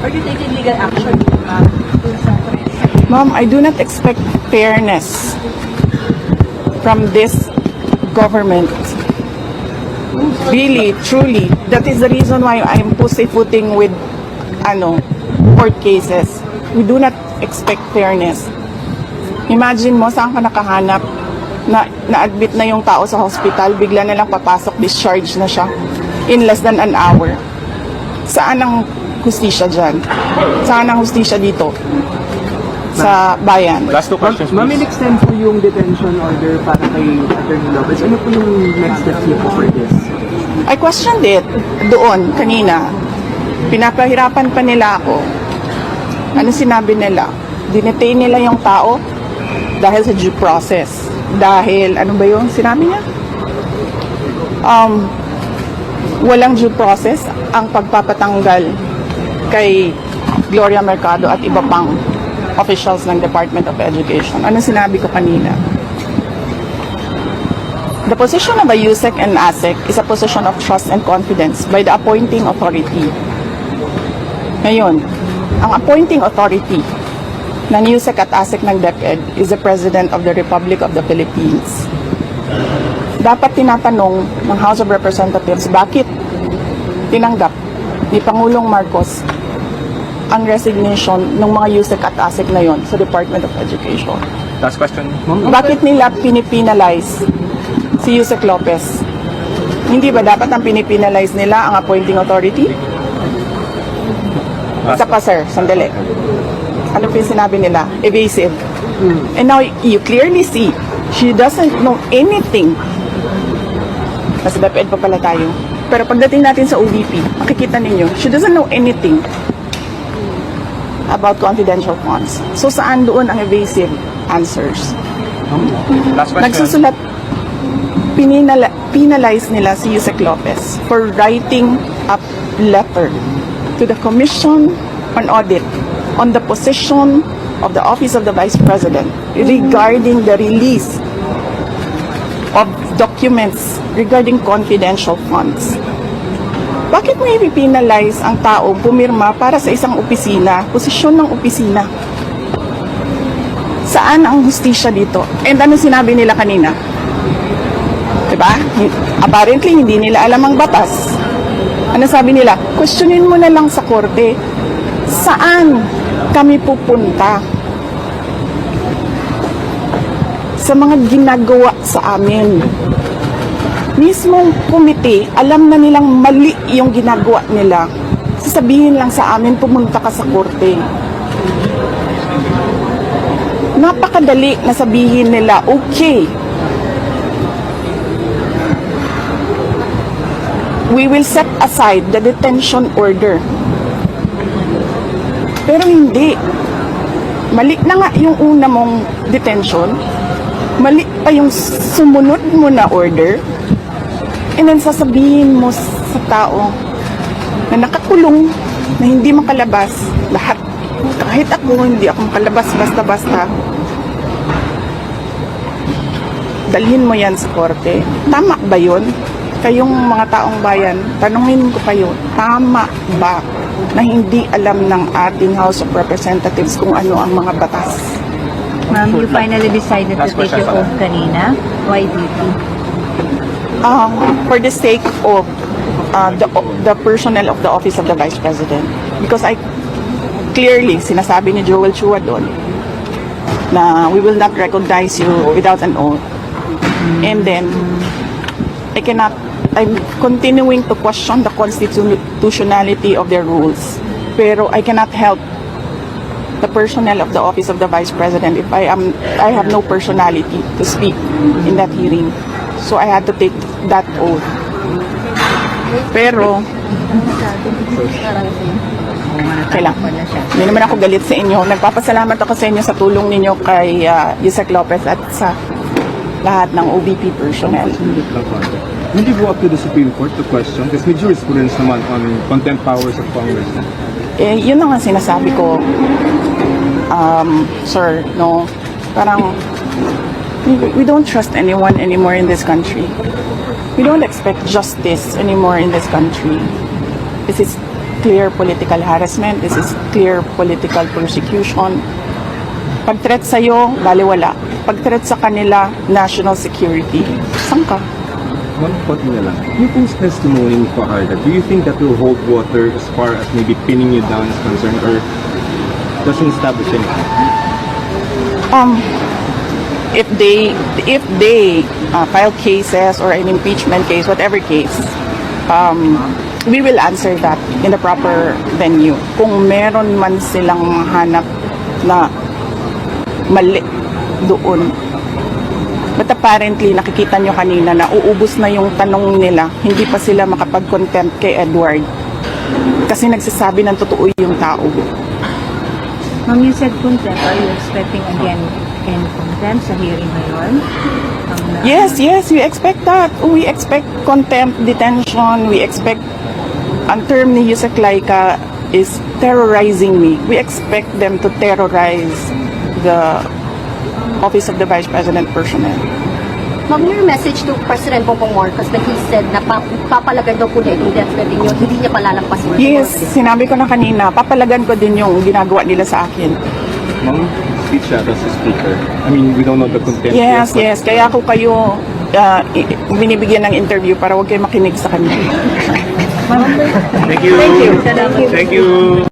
Are you taking legal action, ma'am? Ma'am, I do not expect fairness from this government. Really, truly. That is the reason why I'm pussyfooting with court cases. We do not expect fairness. Imagine mo, saan ka nakahanap na na-admit na yung tao sa hospital, bigla na lang papasok, discharge na siya in less than an hour. Saan ang hustisya dyan? Saan ang hustisya dito? Sa bayan. Last two questions, Ma'am, please. in-extend po yung detention order para kay Attorney Lopez. Ano po yung next steps niyo po for this? I questioned it doon kanina. Pinapahirapan pa nila ako. Ano sinabi nila? Dinetain nila yung tao dahil sa due process. Dahil, ano ba yung sinabi niya? Walang due process ang pagpapatanggal kay Gloria Mercado at iba pang officials ng Department of Education. Ano sinabi ko kanina? The position of a USEC and ASEC is a position of trust and confidence by the appointing authority. Ngayon, ang appointing authority ng USEC at ASEC ng DepEd is the President of the Republic of the Philippines. Dapat tinatanong ng House of Representatives bakit tinanggap ni Pangulong Marcos ang resignation ng mga USEC at ASEC na yon sa Department of Education. Last question. Bakit nila pinipinalize si Yusek Lopez? Hindi ba dapat ang pinipinalize nila ang appointing authority? Isa pa sir, sandali. Ano po yung sinabi nila? Evasive. And now you clearly see, she doesn't know anything. Nasa DepEd pa pala tayo. Pero pagdating natin sa OVP, makikita ninyo, she doesn't know anything about confidential funds. So saan doon ang evasive answers? Last question. Nagsusulat, penalize nila si Yusek Lopez for writing a letter to the Commission on Audit on the position of the Office of the Vice President regarding the release of documents regarding confidential funds. Bakit mo ipipinalize ang tao pumirma para sa isang opisina, posisyon ng opisina? Saan ang hustisya dito? And ano sinabi nila kanina? Diba? Apparently, hindi nila alam ang batas. Ano sabi nila? Questionin mo na lang sa korte. Saan kami pupunta? Sa mga ginagawa sa amin. Mismong komite, alam na nilang mali yung ginagawa nila. Sasabihin lang sa amin, pumunta ka sa korte. Napakadali na sabihin nila, okay, we will set aside the detention order. Pero hindi. Mali na nga yung una mong detention. Mali pa yung sumunod mo na order. And then sasabihin mo sa tao na nakakulong, na hindi makalabas, lahat. Kahit ako, hindi ako makalabas basta-basta. Dalhin mo yan sa korte. Tama ba yun? Kayong mga taong bayan, tanungin ko kayo, tama ba na hindi alam ng ating House of Representatives kung ano ang mga batas? Ma'am, you finally decided to take your oath kanina. Why VP? For the sake of the personnel of the Office of the Vice President. Because I clearly, sinasabi ni Joel Chua doon, na we will not recognize you without an oath. And then, I'm continuing to question the constitutionality of their rules. Pero I cannot help the personnel of the Office of the Vice President if I have no personality to speak in that hearing. So I had to take that oath. Pero, kailang. Hindi naman ako galit sa inyo. Nagpapasalamat ako sa inyo sa tulong ninyo kay Yusek Lopez at sa lahat ng OVP personnel. Hindi po up to the Supreme Court to question kasi may jurisprudence naman on contempt powers of Congress. Yun na nga sinasabi ko, sir, no, parang we don't trust anyone anymore in this country. We don't expect justice anymore in this country. This is clear political harassment. This is clear political persecution. Pag-threat sa'yo, baliwala. Pag-threat sa kanila, national security. Saan ka? One thought na lang. Yung post testimony ni Fajardo, do you think that will hold water as far as maybe pinning you down is concerned, or doesn't establish anything? If they file cases or an impeachment case, whatever case, we will answer that in the proper venue. Kung meron man silang hanap na mali doon. But apparently, nakikita nyo kanina na uubos na yung tanong nila, hindi pa sila makapag-contempt kay Edward. Kasi nagsasabi ng totoo yung tao. Ma'am, you said contempt. Are you expecting again in contempt sa hearing ngayon? Yes, we expect that. We expect contempt, detention. We expect, ang term ni Yusek Laika is terrorizing me. We expect them to terrorize the Office of the Vice President personnel. Ma'am, your message to President Bongbong Marcos that he said na papalagan daw po niya yung death threat niyo, hindi niya palalampasin. Yes, sinabi ko na kanina, papalagan ko din yung ginagawa nila sa akin. Ma'am, speech siya as a speaker. I mean, we don't know the content Yes, yet, yes. Kaya ako kayo binibigyan ng interview para huwag kayo makinig sa kanya. Thank you. Salamat. Thank you.